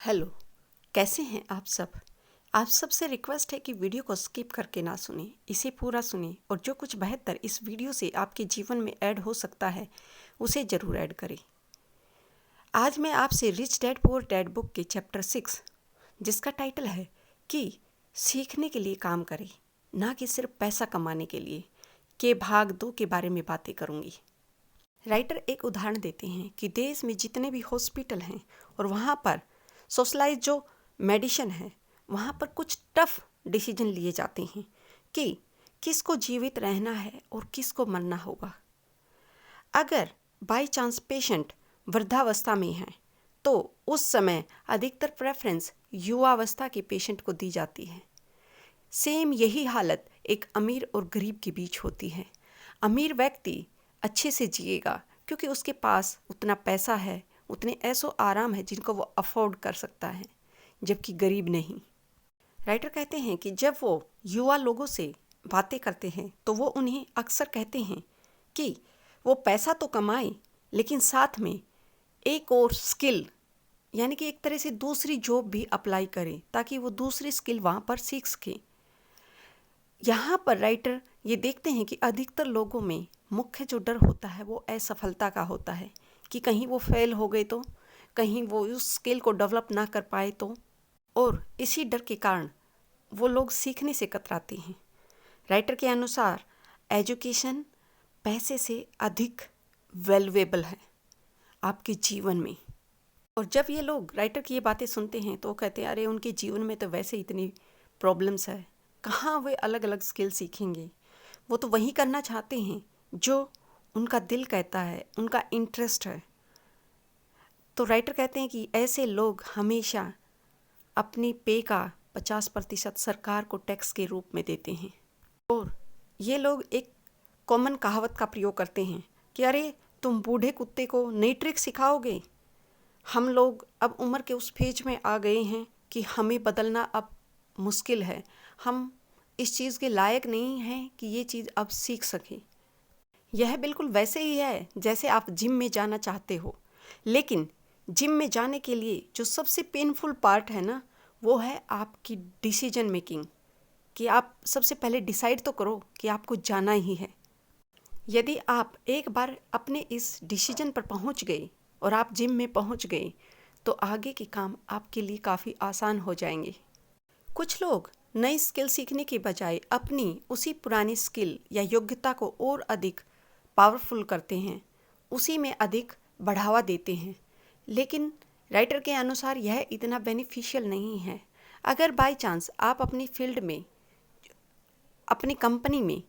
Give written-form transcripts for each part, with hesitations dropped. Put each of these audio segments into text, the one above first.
Hello, कैसे हैं आप सब। आप सबसे रिक्वेस्ट है कि वीडियो को स्किप करके ना सुने, इसे पूरा सुने और जो कुछ बेहतर इस वीडियो से आपके जीवन में ऐड हो सकता है उसे ज़रूर ऐड करें। आज मैं आपसे rich dad poor dad book के चैप्टर 6 जिसका टाइटल है कि सीखने के लिए काम करें, ना कि सिर्फ पैसा कमाने के लिए, के भाग 2 के बारे में बातें करूँगी। राइटर एक उदाहरण देते हैं कि देश में जितने भी हॉस्पिटल हैं और वहाँ पर सोशलाइज जो मेडिसिन है वहाँ पर कुछ टफ डिसीजन लिए जाते हैं कि किसको जीवित रहना है और किसको मरना होगा। अगर बाय चांस पेशेंट वृद्धावस्था में है तो उस समय अधिकतर प्रेफरेंस युवावस्था के पेशेंट को दी जाती है। सेम यही हालत एक अमीर और गरीब के बीच होती है। अमीर व्यक्ति अच्छे से जिएगा क्योंकि उसके पास उतना पैसा है, उतने ऐसो आराम है जिनको वो अफोर्ड कर सकता है, जबकि गरीब नहीं। राइटर कहते हैं कि जब वो युवा लोगों से बातें करते हैं तो वो उन्हें अक्सर कहते हैं कि वो पैसा तो कमाएं लेकिन साथ में एक और स्किल यानी कि एक तरह से दूसरी जॉब भी अप्लाई करें ताकि वो दूसरी स्किल वहाँ पर सीख सकें। यहाँ पर राइटर ये देखते हैं कि अधिकतर लोगों में मुख्य जो डर होता है वो असफलता का होता है कि कहीं वो फेल हो गए तो, कहीं वो उस स्किल को डेवलप ना कर पाए तो, और इसी डर के कारण वो लोग सीखने से कतराते हैं। राइटर के अनुसार एजुकेशन पैसे से अधिक वैल्यूएबल है आपके जीवन में। और जब ये लोग राइटर की ये बातें सुनते हैं तो वो कहते हैं अरे उनके जीवन में तो वैसे इतनी प्रॉब्लम्स है, कहाँ वे अलग अलग स्किल सीखेंगे। वो तो वही करना चाहते हैं जो उनका दिल कहता है, उनका इंटरेस्ट है। तो राइटर कहते हैं कि ऐसे लोग हमेशा अपनी पे का 50% सरकार को टैक्स के रूप में देते हैं। और ये लोग एक कॉमन कहावत का प्रयोग करते हैं कि अरे तुम बूढ़े कुत्ते को नई ट्रिक सिखाओगे। हम लोग अब उम्र के उस फेज में आ गए हैं कि हमें बदलना अब मुश्किल है, हम इस चीज़ के लायक नहीं हैं कि ये चीज़ अब सीख सकें। यह बिल्कुल वैसे ही है जैसे आप जिम में जाना चाहते हो, लेकिन जिम में जाने के लिए जो सबसे पेनफुल पार्ट है ना, वो है आपकी डिसीजन मेकिंग, कि आप सबसे पहले डिसाइड तो करो कि आपको जाना ही है। यदि आप एक बार अपने इस डिसीजन पर पहुंच गए और आप जिम में पहुंच गए तो आगे के काम आपके लिए काफ़ी आसान हो जाएंगे। कुछ लोग नई स्किल सीखने के बजाय अपनी उसी पुरानी स्किल या योग्यता को और अधिक पावरफुल करते हैं, उसी में अधिक बढ़ावा देते हैं, लेकिन राइटर के अनुसार यह इतना बेनिफिशियल नहीं है। अगर बाय चांस आप अपनी फील्ड में, अपनी कंपनी में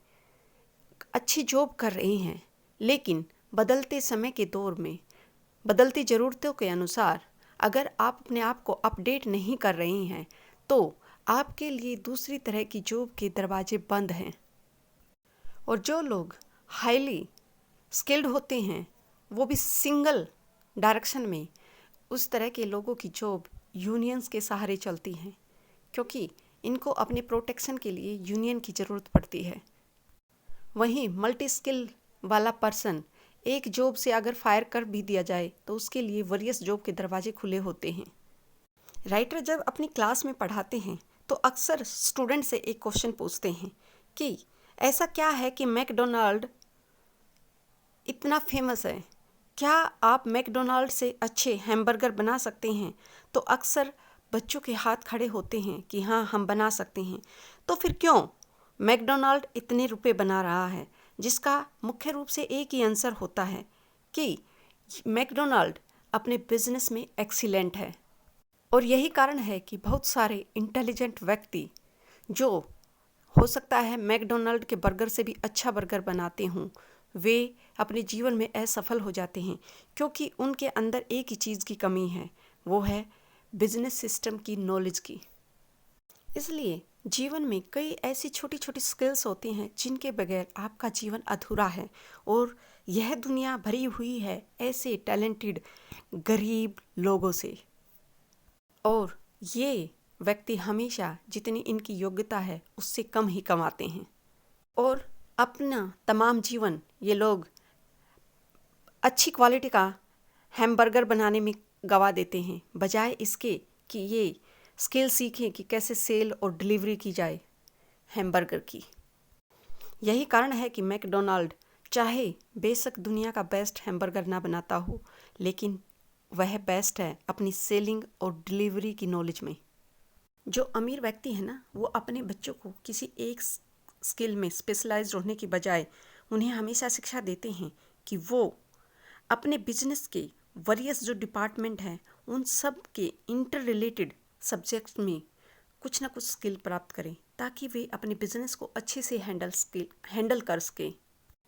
अच्छी जॉब कर रहे हैं, लेकिन बदलते समय के दौर में बदलती ज़रूरतों के अनुसार अगर आप अपने आप को अपडेट नहीं कर रहे हैं तो आपके लिए दूसरी तरह की जॉब के दरवाजे बंद हैं। और जो लोग हाईली स्किल्ड होते हैं वो भी सिंगल डायरेक्शन में, उस तरह के लोगों की जॉब यूनियंस के सहारे चलती हैं, क्योंकि इनको अपने प्रोटेक्शन के लिए यूनियन की ज़रूरत पड़ती है। वहीं मल्टी स्किल वाला पर्सन एक जॉब से अगर फायर कर भी दिया जाए तो उसके लिए वरियस जॉब के दरवाजे खुले होते हैं। राइटर जब अपनी क्लास में पढ़ाते हैं तो अक्सर स्टूडेंट से एक क्वेश्चन पूछते हैं कि ऐसा क्या है कि मैकडोनाल्ड इतना फेमस है, क्या आप मैकडोनाल्ड से अच्छे हैमबर्गर बना सकते हैं। तो अक्सर बच्चों के हाथ खड़े होते हैं कि हाँ हम बना सकते हैं। तो फिर क्यों मैकडोनाल्ड इतने रुपए बना रहा है, जिसका मुख्य रूप से एक ही आंसर होता है कि मैकडोनाल्ड अपने बिजनेस में एक्सीलेंट है। और यही कारण है कि बहुत सारे इंटेलिजेंट व्यक्ति जो हो सकता है मैकडोनाल्ड के बर्गर से भी अच्छा बर्गर बनाते हों, वे अपने जीवन में असफल हो जाते हैं क्योंकि उनके अंदर एक ही चीज़ की कमी है, वो है बिजनेस सिस्टम की नॉलेज की। इसलिए जीवन में कई ऐसी छोटी छोटी स्किल्स होती हैं जिनके बगैर आपका जीवन अधूरा है। और यह दुनिया भरी हुई है ऐसे टैलेंटेड गरीब लोगों से, और ये व्यक्ति हमेशा जितनी इनकी योग्यता है उससे कम ही कमाते हैं और अपना तमाम जीवन ये लोग अच्छी क्वालिटी का हैमबर्गर बनाने में गवा देते हैं, बजाय इसके कि ये स्किल सीखें कि कैसे सेल और डिलीवरी की जाए हैमबर्गर की। यही कारण है कि मैकडोनाल्ड चाहे बेशक दुनिया का बेस्ट हैमबर्गर ना बनाता हो, लेकिन वह बेस्ट है अपनी सेलिंग और डिलीवरी की नॉलेज में। जो अमीर व्यक्ति है ना, वो अपने बच्चों को किसी एक स्किल में स्पेशलाइज्ड होने की बजाय उन्हें हमेशा शिक्षा देते हैं कि वो अपने बिजनेस के वरियस जो डिपार्टमेंट हैं उन सब के इंटर रिलेटेड सब्जेक्ट्स में कुछ ना कुछ स्किल प्राप्त करें, ताकि वे अपने बिजनेस को अच्छे से हैंडल कर सकें।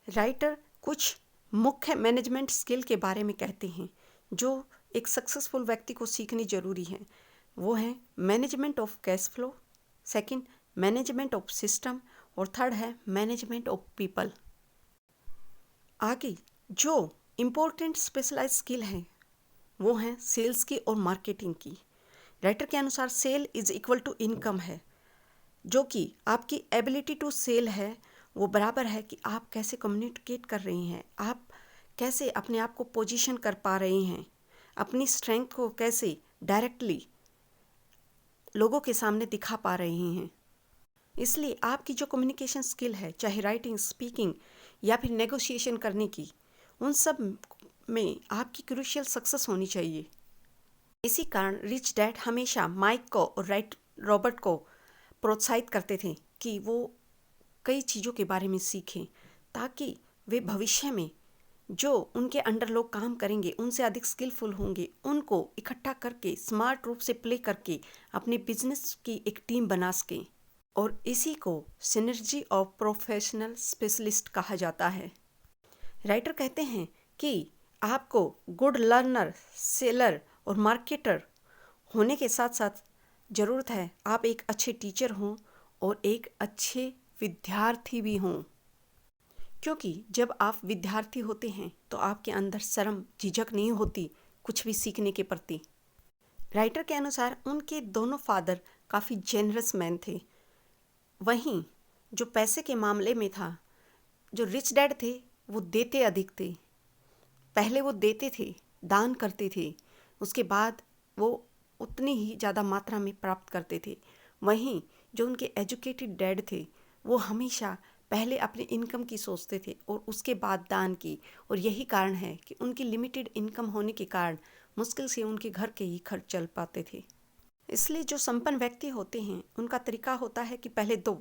राइटर कुछ मुख्य मैनेजमेंट स्किल के बारे में कहते हैं जो एक सक्सेसफुल व्यक्ति को सीखनी जरूरी है। वो है management of cash flow, second management of system और थर्ड है मैनेजमेंट ऑफ पीपल। आगे जो इम्पोर्टेंट स्पेशलाइज स्किल हैं वो हैं सेल्स की और मार्केटिंग की। राइटर के अनुसार sale is equal to income है, जो कि आपकी एबिलिटी टू सेल है वो बराबर है कि आप कैसे कम्युनिकेट कर रहे हैं, आप कैसे अपने आप को पोजीशन कर पा रहे हैं, अपनी स्ट्रेंथ को कैसे डायरेक्टली लोगों के सामने दिखा पा रहे हैं। इसलिए आपकी जो कम्युनिकेशन स्किल है, चाहे राइटिंग, स्पीकिंग या फिर नेगोशिएशन करने की, उन सब में आपकी क्रूशियल सक्सेस होनी चाहिए। इसी कारण रिच डैड हमेशा माइक को और रॉबर्ट को प्रोत्साहित करते थे कि वो कई चीज़ों के बारे में सीखें, ताकि वे भविष्य में जो उनके अंडर लोग काम करेंगे उनसे अधिक स्किलफुल होंगे, उनको इकट्ठा करके स्मार्ट रूप से प्ले करके अपने बिजनेस की एक टीम बना सकें। और इसी को सिनर्जी ऑफ प्रोफेशनल स्पेशलिस्ट कहा जाता है। राइटर कहते हैं कि आपको गुड लर्नर, सेलर और मार्केटर होने के साथ साथ ज़रूरत है आप एक अच्छे टीचर हों और एक अच्छे विद्यार्थी भी हों, क्योंकि जब आप विद्यार्थी होते हैं तो आपके अंदर शर्म, झिझक नहीं होती कुछ भी सीखने के प्रति। राइटर के अनुसार उनके दोनों फादर काफ़ी जेनरस मैन थे। वहीं जो पैसे के मामले में था, जो रिच डैड थे वो देते अधिक थे। पहले वो देते थे, दान करते थे, उसके बाद वो उतनी ही ज़्यादा मात्रा में प्राप्त करते थे। वहीं जो उनके एजुकेटेड डैड थे वो हमेशा पहले अपने इनकम की सोचते थे और उसके बाद दान की। और यही कारण है कि उनकी लिमिटेड इनकम होने के कारण मुश्किल से उनके घर के ही खर्च चल पाते थे। इसलिए जो संपन्न व्यक्ति होते हैं उनका तरीका होता है कि पहले दो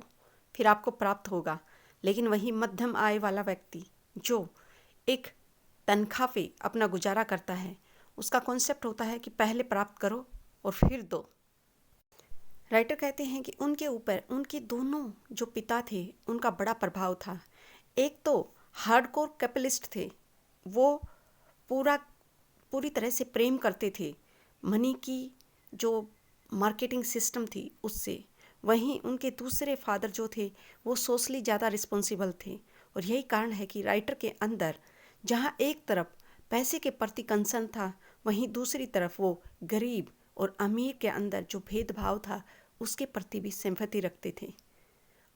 फिर आपको प्राप्त होगा, लेकिन वही मध्यम आय वाला व्यक्ति जो एक तनख्वाह पे अपना गुजारा करता है उसका कॉन्सेप्ट होता है कि पहले प्राप्त करो और फिर दो। राइटर कहते हैं कि उनके ऊपर उनके दोनों जो पिता थे उनका बड़ा प्रभाव था। एक तो हार्डकोर कैपिटलिस्ट थे, वो पूरी तरह से प्रेम करते थे मनी की जो मार्केटिंग सिस्टम थी उससे। वहीं उनके दूसरे फादर जो थे वो सोशली ज़्यादा रिस्पॉन्सिबल थे। और यही कारण है कि राइटर के अंदर जहाँ एक तरफ पैसे के प्रति कंसर्न था, वहीं दूसरी तरफ वो गरीब और अमीर के अंदर जो भेदभाव था उसके प्रति भी सिंपैथी रखते थे।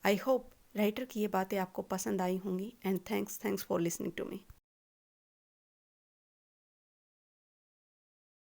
आई होप राइटर की ये बातें आपको पसंद आई होंगी and thanks for listening to me.